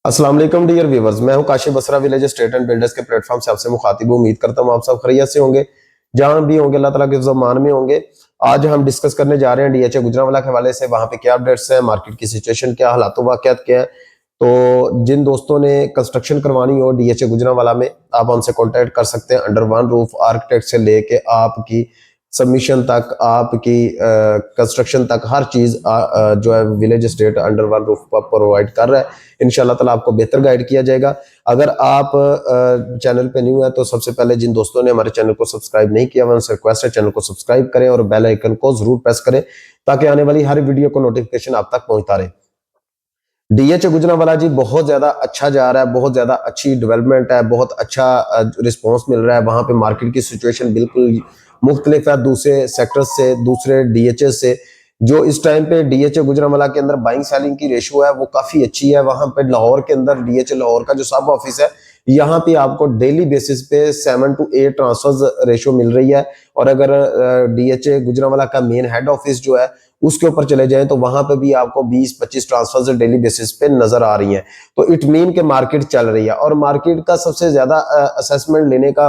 अस्सलाम वालेकुम dear viewers, मैं हूं Kashif Basra village state and builders के प्लेटफॉर्म से आपसे मुखातिब हूं। उम्मीद करता हूं आप सब खैरियत से होंगे, जहां भी होंगे अल्लाह ताला के ज़मान में होंगे। आज हम डिस्कस करने जा रहे हैं डीएचए गुजरांवाला के हवाले से। वहां पे क्या अपडेट्स हैं, मार्केट की सिचुएशन क्या, हालात वाकयात क्या है। तो जिन दोस्तों ने कंस्ट्रक्शन करवानी हो डीएचए गुजरांवाला में, आप हमसे कॉन्टेक्ट कर सकते हैं। अंडर वन रूफ आर्किटेक्ट से लेके आपकी सबमिशन तक, आपकी कंस्ट्रक्शन तक, हर चीज जो है village state under one roof पर प्रोवाइड कर रहा है। इंशाल्लाह ताला आपको बेहतर गाइड किया जाएगा। अगर आप चैनल पे न्यू है तो सबसे पहले जिन दोस्तों ने हमारे चैनल को सब्सक्राइब नहीं किया, उनसे रिक्वेस्ट है चैनल को सब्सक्राइब करें और बेल आइकन को जरूर प्रेस करें ताकि आने वाली हर वीडियो को नोटिफिकेशन आप तक पहुंचता रहे। डीएचए गुजरांवाला जी बहुत ज्यादा अच्छा जा रहा है, बहुत ज्यादा अच्छी डेवलपमेंट है, बहुत अच्छा रिस्पॉन्स मिल रहा है। वहां पे मार्केट की सिचुएशन बिल्कुल मुख्तलिफ है दूसरे सेक्टर्स से, दूसरे डीएचए से। जो इस टाइम पे डीएचए गुजरांवाला के अंदर बाइंग सेलिंग की रेशियो है वो काफी अच्छी है। वहां पे लाहौर के अंदर डीएचए लाहौर का जो सब ऑफिस है, यहाँ पे आपको डेली बेसिस पे 7 to 8 ट्रांसफर्स रेशियो मिल रही है। और अगर डीएचए गुजरांवाला का मेन हेड ऑफिस जो है उसके ऊपर चले जाएं तो वहां पे भी आपको 20-25 ट्रांसफर्स डेली बेसिस पे नजर आ रही हैं। तो इट मीन के मार्केट चल रही है। और मार्केट का सबसे ज्यादा असेसमेंट लेने का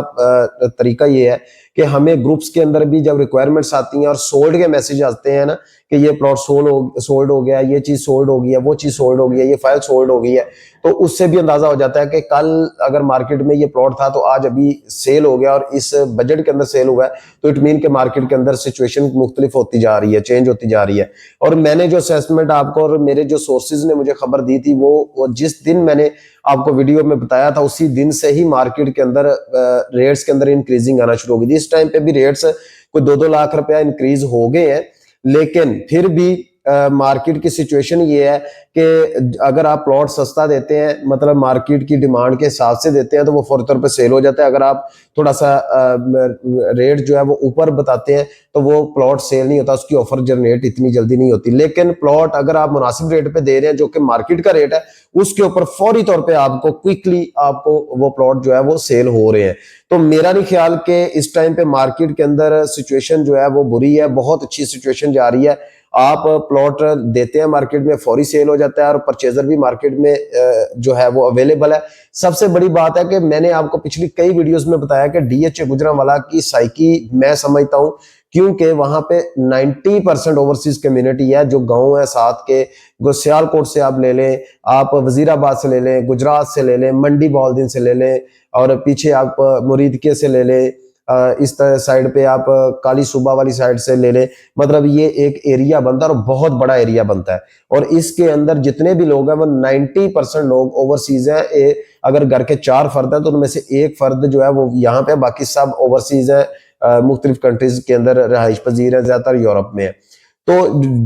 तरीका ये है कि हमें ग्रुप्स के अंदर भी जब रिक्वायरमेंट्स आती हैं और सोल्ड के मैसेज आते हैं ना कि ये प्लॉट सोल्ड हो गया, ये चीज सोल्ड हो गई है, वो चीज सोल्ड हो गई है, ये फाइल सोल्ड हो गई है, तो उससे भी अंदाजा हो जाता है कि कल अगर मार्केट में ये प्लॉट था तो आज अभी सेल हो गया और इस बजट के अंदर सेल हुआ है। तो इट मीन के मार्केट के अंदर सिचुएशन मुख्तलिफ होती जा रही है, चेंज होती जा रही है। और मैंने जो असेसमेंट आपको और मेरे जो सोर्सेज ने मुझे खबर दी थी वो जिस दिन मैंने आपको वीडियो में बताया था उसी दिन से ही मार्केट के अंदर रेट्स के अंदर इंक्रीजिंग आना शुरू हो गई थी। इस टाइम पे भी रेट्स कोई 2-2 लाख रुपया इंक्रीज हो गए हैं, लेकिन फिर भी मार्केट की सिचुएशन ये है कि अगर आप प्लॉट सस्ता देते हैं, मतलब मार्केट की डिमांड के हिसाब से देते हैं, तो वो फौरी तौर पे सेल हो जाता है। अगर आप थोड़ा सा रेट जो है वो ऊपर बताते हैं तो वो प्लॉट सेल नहीं होता, उसकी ऑफर जनरेट इतनी जल्दी नहीं होती। लेकिन प्लॉट अगर आप मुनासिब रेट पे दे रहे हैं जो कि मार्केट का रेट है, उसके ऊपर फौरी तौर पे आपको क्विकली आपको वो प्लॉट जो है वो सेल हो रहे हैं। तो मेरा नहीं ख्याल कि इस टाइम पे मार्केट के अंदर सिचुएशन जो है वो बुरी है, बहुत अच्छी सिचुएशन जा रही है। आप प्लॉट देते हैं मार्केट में, फौरी सेल हो जाता है और परचेजर भी मार्केट में जो है वो अवेलेबल है। सबसे बड़ी बात है कि मैंने आपको पिछली कई वीडियोस में बताया कि डीएचए गुजरांवाला की साइकी मैं समझता हूं, क्योंकि वहां पे 90% ओवरसीज कम्युनिटी है। जो गांव है साथ के, सियालकोट से आप ले लें, आप वजीराबाद से ले लें, गुजरात से ले लें, मंडी बॉलदिन से ले लें, और पीछे आप मुरीदके से ले लें, इस साइड पे आप काली सूबा वाली साइड से ले लें। मतलब ये एक एरिया बनता है और बहुत बड़ा एरिया बनता है। और इसके अंदर जितने भी लोग हैं वो 90% लोग ओवरसीज हैं। अगर घर के 4 फर्द हैं तो उनमें से एक फर्द जो है वो यहाँ पे, बाकी सब ओवरसीज है, मुख्तलिफ कंट्रीज के अंदर रहाइश पजीर है, ज्यादातर यूरोप में है। तो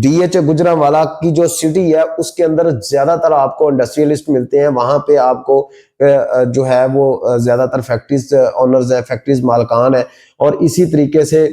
डीएचए गुजरांवाला की जो सिटी है उसके अंदर ज्यादातर आपको इंडस्ट्रियलिस्ट मिलते हैं। वहां पे आपको जो है वो ज्यादातर फैक्ट्रीज ओनर्स है, फैक्ट्रीज मालकान है। और इसी तरीके से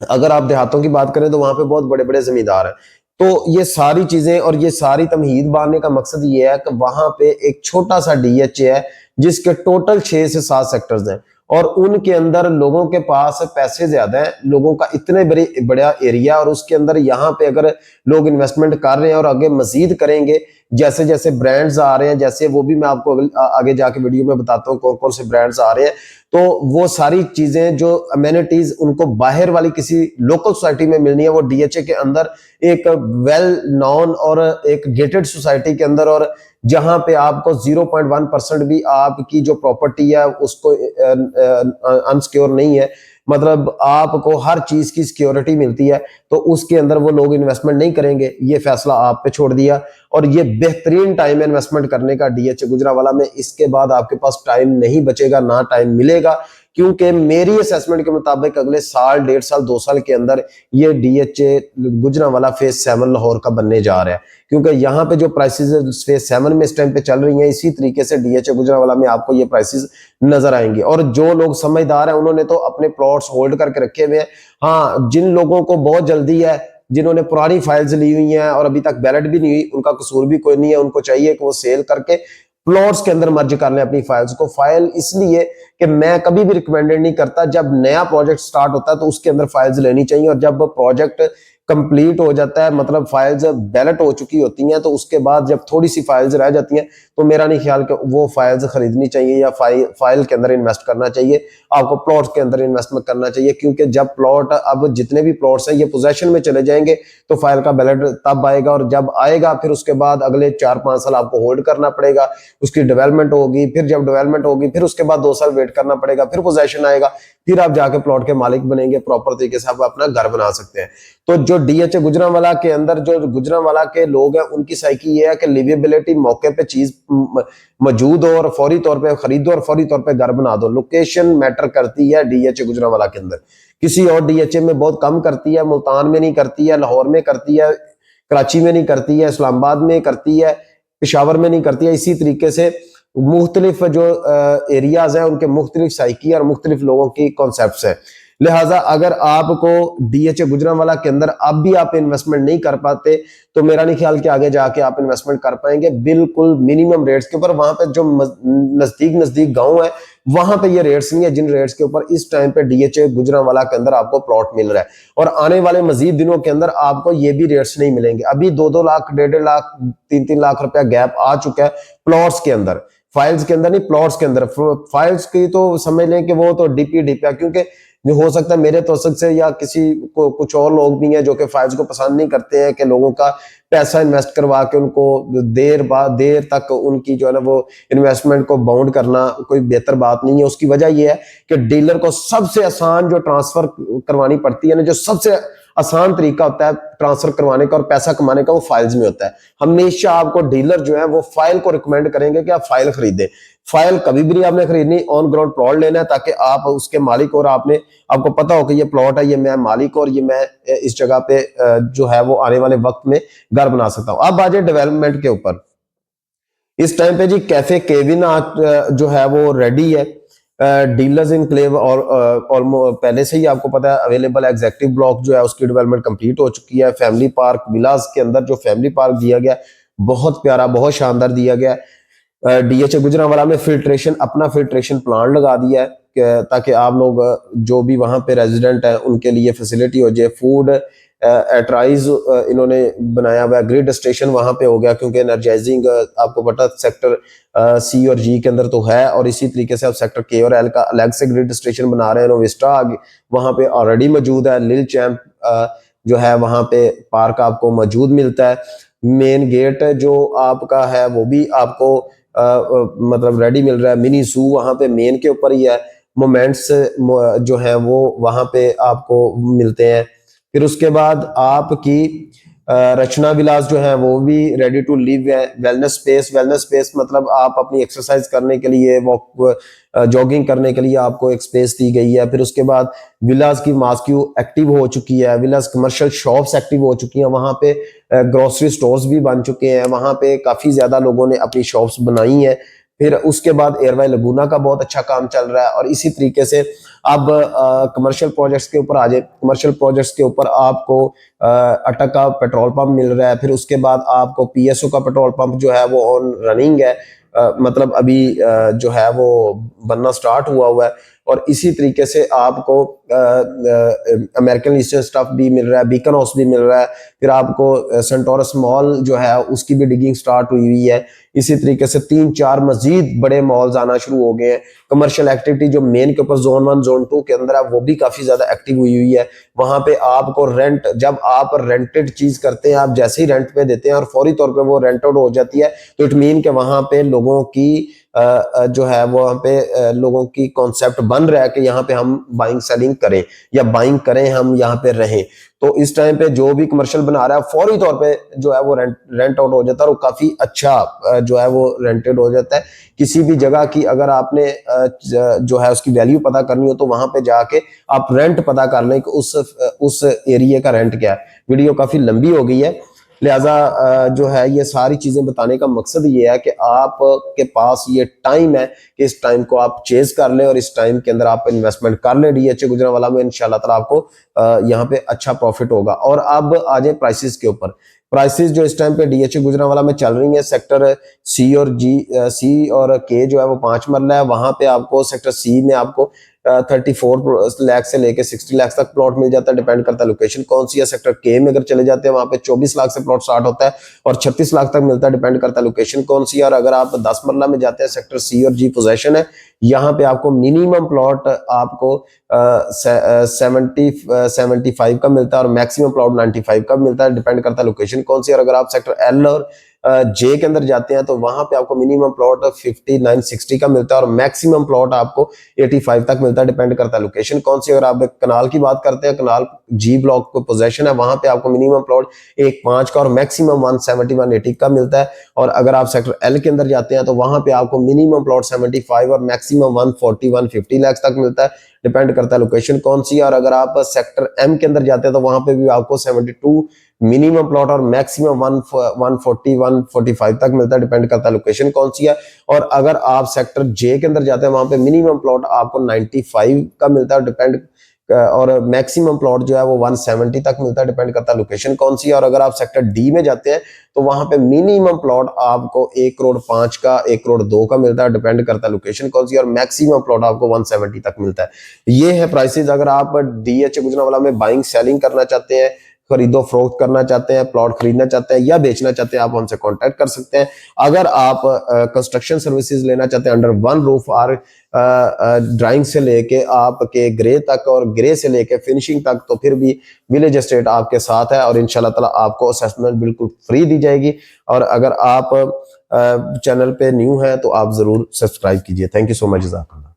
अगर आप देहातों की बात करें तो वहां पे बहुत बड़े बड़े जमींदार हैं। तो ये सारी चीजें और ये सारी तमहीद बांधने का मकसद ये है कि वहां पे एक छोटा सा डीएचए है जिसके टोटल 6 से 7 सेक्टर्स हैं और उनके अंदर लोगों के पास पैसे ज्यादा है, लोगों का इतने बड़ा एरिया, और उसके अंदर यहाँ पे अगर लोग इन्वेस्टमेंट कर रहे हैं और आगे मजीद करेंगे, जैसे जैसे ब्रांड्स आ रहे हैं, जैसे वो भी मैं आपको आगे जाके वीडियो में बताता हूँ कौन कौन से ब्रांड्स आ रहे हैं। तो वो सारी चीजें जो अमेनिटीज उनको बाहर वाली किसी लोकल सोसाइटी में मिलनी है, वो डीएचए के अंदर एक वेल नॉन और एक गेटेड सोसाइटी के अंदर, और जहां पे आपको 0.1% भी आपकी जो प्रॉपर्टी है उसको अनसिक्योर नहीं है, मतलब आपको हर चीज की सिक्योरिटी मिलती है, तो उसके अंदर वो लोग इन्वेस्टमेंट नहीं करेंगे। ये फैसला आप पे छोड़ दिया और ये बेहतरीन टाइम है इन्वेस्टमेंट करने का डीएचए गुजरांवाला में। इसके बाद आपके पास टाइम नहीं बचेगा, ना टाइम मिलेगा, क्योंकि मेरी असेसमेंट के मुताबिक अगले साल, 1.5 साल, 2 साल के अंदर ये डीएचए गुजरांवाला फेज 7 लाहौर का बनने जा रहा है। क्योंकि यहाँ पे जो प्राइसेस फेज 7 में इस टाइम पे चल रही हैं, इसी तरीके से डीएचए गुजरांवाला में आपको ये प्राइसेस नजर आएंगी। और जो लोग समझदार हैं उन्होंने तो अपने प्लॉट्स होल्ड करके रखे हुए हैं। हाँ, जिन लोगों को बहुत जल्दी है, जिन्होंने पुरानी फाइल्स ली हुई हैं और अभी तक बैलेट भी नहीं हुई, उनका कसूर भी कोई नहीं है। उनको चाहिए कि वो सेल करके प्लॉट्स के अंदर मर्ज कर लें अपनी फाइल्स को। फाइल इसलिए कि मैं कभी भी रिकमेंडेड नहीं करता, जब नया प्रोजेक्ट स्टार्ट होता है तो उसके अंदर फाइल्स लेनी चाहिए, और जब प्रोजेक्ट कंप्लीट हो जाता है, मतलब फाइल्स बैलेट हो चुकी होती हैं, तो उसके बाद जब थोड़ी सी फाइल्स रह जाती हैं तो मेरा नहीं ख्याल कि वो फाइल्स खरीदनी चाहिए या फाइल के अंदर इन्वेस्ट करना चाहिए। आपको प्लॉट्स के अंदर इन्वेस्टमेंट करना चाहिए, क्योंकि जब प्लॉट, अब जितने भी प्लॉट्स हैं ये पोजेशन में चले जाएंगे तो फाइल का बैलेट तब आएगा, और जब आएगा फिर उसके बाद अगले 4-5 साल आपको होल्ड करना पड़ेगा, उसकी डेवलपमेंट होगी, फिर जब डेवलपमेंट होगी फिर उसके बाद 2 साल वेट करना पड़ेगा, फिर पोजेशन आएगा, फिर आप जाके प्लॉट के मालिक बनेंगे, प्रॉपर तरीके से आप अपना घर बना सकते हैं। तो जो डीएचए गुजरांवाला के अंदर जो गुजरांवाला के लोग हैं उनकी साइकी ये है कि लिवेबिलिटी, मौके पे चीज मौजूद हो और फौरी तौर पे खरीदो और फौरी तौर पे घर बना दो। लोकेशन मैटर करती है डीएचए गुजरांवाला के अंदर, किसी और डीएचए में बहुत कम करती है, मुल्तान में नहीं करती है, लाहौर में करती है, कराची में नहीं करती है, इस्लामाबाद में करती है, पेशावर में नहीं करती है। इसी तरीके से मुख्तलिफ जो एरियाज हैं उनके मुख्तलिफ साइकी और मुख्तलिफ लोगों की कॉन्सेप्ट्स हैं। लिहाजा अगर आपको डीएचए गुजरांवाला के अंदर अब भी आप इन्वेस्टमेंट नहीं कर पाते तो मेरा नहीं ख्याल कि आगे जाके आप इन्वेस्टमेंट कर पाएंगे। बिल्कुल मिनिमम रेट्स के ऊपर, वहां पे जो नजदीक गांव है वहां पे ये रेट्स नहीं है जिन रेट्स के ऊपर इस टाइम पे डीएचए गुजरांवाला के अंदर आपको प्लॉट मिल रहा है। और आने वाले मजीद दिनों के अंदर आपको ये भी रेट्स नहीं मिलेंगे। अभी 2-2 लाख, 1.5 लाख, 3-3 लाख रुपया गैप आ चुका है प्लॉट्स के अंदर, फाइल्स के अंदर नहीं, प्लॉट्स के अंदर। फाइल्स की तो समझ लें कि वो तो डीपी है, क्योंकि जो हो सकता है मेरे तौसक से या किसी को, कुछ और लोग भी हैं जो कि फाइल्स को पसंद नहीं करते हैं कि लोगों का पैसा इन्वेस्ट करवा के उनको देर तक उनकी जो है ना वो इन्वेस्टमेंट को बाउंड करना कोई बेहतर बात नहीं है। उसकी वजह यह है कि डीलर को सबसे आसान जो ट्रांसफर करवानी पड़ती है ना, जो सबसे आसान तरीका होता है ट्रांसफर करवाने का और पैसा कमाने का, वो फाइल्स में होता है। हमेशा आपको डीलर जो है वो फाइल को रिकमेंड करेंगे कि आप फाइल खरीदें। फाइल कभी भी नहीं आपने खरीदनी, ऑन ग्राउंड प्लॉट लेना है ताकि आप उसके मालिक और आपको पता हो कि ये प्लॉट है, ये मैं मालिक और ये मैं इस जगह पे जो है वो आने वाले वक्त में घर बना सकता हूं। अब आ जाए डेवलपमेंट के ऊपर। इस टाइम पे जी कैफे केविन जो है वो रेडी है, डीलर्स इनक्लेव और पहले से ही आपको पता है अवेलेबल है। एग्जेक्टिव ब्लॉक जो है उसकी डेवलपमेंट कंप्लीट हो चुकी है। फैमिली पार्क विलास के अंदर जो फैमिली पार्क दिया गया बहुत प्यारा, बहुत शानदार दिया गया। डीएचए गुजरांवाला में अपना फिल्ट्रेशन प्लांट लगा दिया है ताकि आप लोग जो भी वहां पे रेजिडेंट है उनके लिए फैसिलिटी हो जाए। फूड एट्राइज इन्होंने बनाया हुआ है। ग्रिड स्टेशन वहां पे हो गया, क्योंकि एनर्जाइजिंग आपको पता सेक्टर सी और जी के अंदर तो है, और इसी तरीके से आप सेक्टर के और एल का अलग से ग्रिड स्टेशन बना रहे हैं। नोविस्टा वहां पे ऑलरेडी मौजूद है। लिल चैम्प जो है वहां पे पार्क आपको मौजूद मिलता है। मेन गेट जो आपका है वो भी आपको मतलब रेडी मिल रहा है। मिनी जू वहां पे मेन के ऊपर ही है। मोमेंट्स जो है वो वहां पे आपको मिलते हैं। फिर उसके बाद आपकी रचना विलास जो है वो भी रेडी टू लिव है। वेलनेस स्पेस मतलब आप अपनी एक्सरसाइज करने के लिए, वॉक जॉगिंग करने के लिए आपको एक स्पेस दी गई है। फिर उसके बाद विलास की मास्क्यू एक्टिव हो चुकी है। विलास कमर्शियल शॉप्स एक्टिव हो चुकी हैं। वहां पे ग्रोसरी स्टोर्स भी बन चुके हैं। वहां पे काफी ज्यादा लोगों ने अपनी शॉप्स बनाई हैं। फिर उसके बाद एयरवाई लगूना का बहुत अच्छा काम चल रहा है। और इसी तरीके से अब कमर्शियल प्रोजेक्ट्स के ऊपर आ जाए। कमर्शियल प्रोजेक्ट्स के ऊपर आपको अटक का पेट्रोल पंप मिल रहा है। फिर उसके बाद आपको पीएसओ का पेट्रोल पंप जो है वो ऑन रनिंग है, मतलब अभी जो है वो बनना स्टार्ट हुआ है। और इसी तरीके से आपको अमेरिकन ईस्टर्न स्टफ भी मिल रहा है, बीकन हाउस भी मिल रहा है। फिर आपको सेंटोरस मॉल जो है उसकी भी डिगिंग स्टार्ट हुई है। इसी तरीके से 3-4 मजीद बड़े मॉल्स आना शुरू हो गए हैं। कमर्शियल एक्टिविटी जो मेन के ऊपर जोन 1 जोन 2 के अंदर है वो भी काफी ज्यादा एक्टिव हुई है। वहां पे आपको रेंट, जब आप रेंटेड चीज करते हैं, आप जैसे ही रेंट पे देते हैं और फौरी तौर पे वो रेंट आउट हो जाती है, तो इट मीन के वहां पे लोगों की जो है वहां पे लोगों की कॉन्सेप्ट बन रहा है कि यहाँ पे हम बाइंग सेलिंग करें या बाइंग करें, हम यहाँ पे रहें। तो इस टाइम पे जो भी कमर्शियल बना रहा है फौरी तौर पे जो है वो रेंट आउट हो जाता है और काफी अच्छा जो है वो रेंटेड हो जाता है। किसी भी जगह की अगर आपने जो है उसकी वैल्यू पता करनी हो तो वहां पे जाके आप रेंट पता कर लें कि उस एरिया का रेंट क्या है। वीडियो काफी लंबी हो गई है, लिहाजा जो है ये सारी चीजें बताने का मकसद ये है कि आप के पास ये टाइम है कि इस टाइम को आप चेज कर लें और इस टाइम के अंदर आप इन्वेस्टमेंट कर लें डीएचए गुजरांवाला में। इंशाल्लाह ताला आपको यहाँ पे अच्छा प्रॉफिट होगा। और अब आ जाए प्राइसेस के ऊपर। प्राइसेस जो इस टाइम पे डीएचए गुजरांवाला में चल रही है, सेक्टर सी और के जो है वो 5 मरला है। वहां पे आपको सेक्टर सी में आपको 34 लाख से लेके 60 लाख तक प्लॉट मिल जाता है, डिपेंड करता है लोकेशन कौन सी है। सेक्टर के में अगर चले जाते हैं वहां पे 24 लाख से प्लॉट स्टार्ट होता है और 36 लाख तक मिलता है, डिपेंड करता है लोकेशन कौन सी है। और अगर आप 10 मरला में जाते हैं, सेक्टर सी और जी पोजेशन है, यहाँ पे आपको मिनिमम प्लॉट आपको 75 का मिलता है और मैक्सिमम प्लॉट 95 का मिलता है, डिपेंड करता है लोकेशन कौन सी है। और अगर आप सेक्टर एल और जे के अंदर जाते हैं तो वहां पे आपको मिनिमम प्लॉट 59-60 का मिलता है और मैक्सिमम प्लॉट आपको 85 तक मिलता है, डिपेंड करता है लोकेशन कौन सी। अगर आप कनाल की बात करते हैं, कनाल जी ब्लॉक को पोजेशन है, वहां पे आपको मिनिमम प्लॉट 1.5 का और मैक्सिमम 170-180 का मिलता है। और अगर आप सेक्टर एल के अंदर जाते हैं तो वहां पे आपको मिनिमम प्लॉट 75 और मैक्सिमम 140-150 लाख तक मिलता है, डिपेंड करता है लोकेशन कौन सी है। और अगर आप सेक्टर एम के अंदर जाते हैं तो वहां पे भी आपको 72 मिनिमम प्लॉट और मैक्सिमम 140-145 तक मिलता है, डिपेंड करता है लोकेशन कौन सी है। और अगर आप सेक्टर जे के अंदर जाते हैं वहां पे मिनिमम प्लॉट आपको 95 का मिलता है, डिपेंड और मैक्सिमम प्लॉट जो है वो 170 तक मिलता है, डिपेंड करता है लोकेशन कौन सी है। और अगर आप सेक्टर डी में जाते हैं तो वहां पे मिनिमम प्लॉट आपको 1.5 करोड़ का 1.2 करोड़ का मिलता है, डिपेंड करता है लोकेशन कौन सी है। और मैक्सिमम प्लॉट आपको 170 तक मिलता है। ये है प्राइसेस। अगर आप डीएच गुजरांवाला में बाइंग सेलिंग करना चाहते हैं, खरीदो फरोख्त करना चाहते हैं, प्लॉट खरीदना चाहते हैं या बेचना चाहते हैं, आप हमसे कांटेक्ट कर सकते हैं। अगर आप कंस्ट्रक्शन सर्विसेज लेना चाहते हैं अंडर वन रूफ, और ड्राइंग से लेके आपके ग्रे तक और ग्रे से लेके फिनिशिंग तक, तो फिर भी विलेज एस्टेट आपके साथ है और इंशाल्लाह ताला आपको असेसमेंट बिल्कुल फ्री दी जाएगी। और अगर आप चैनल पे न्यू हैं तो आप जरूर सब्सक्राइब कीजिए। Thank you so much. जज़ाकल्लाह।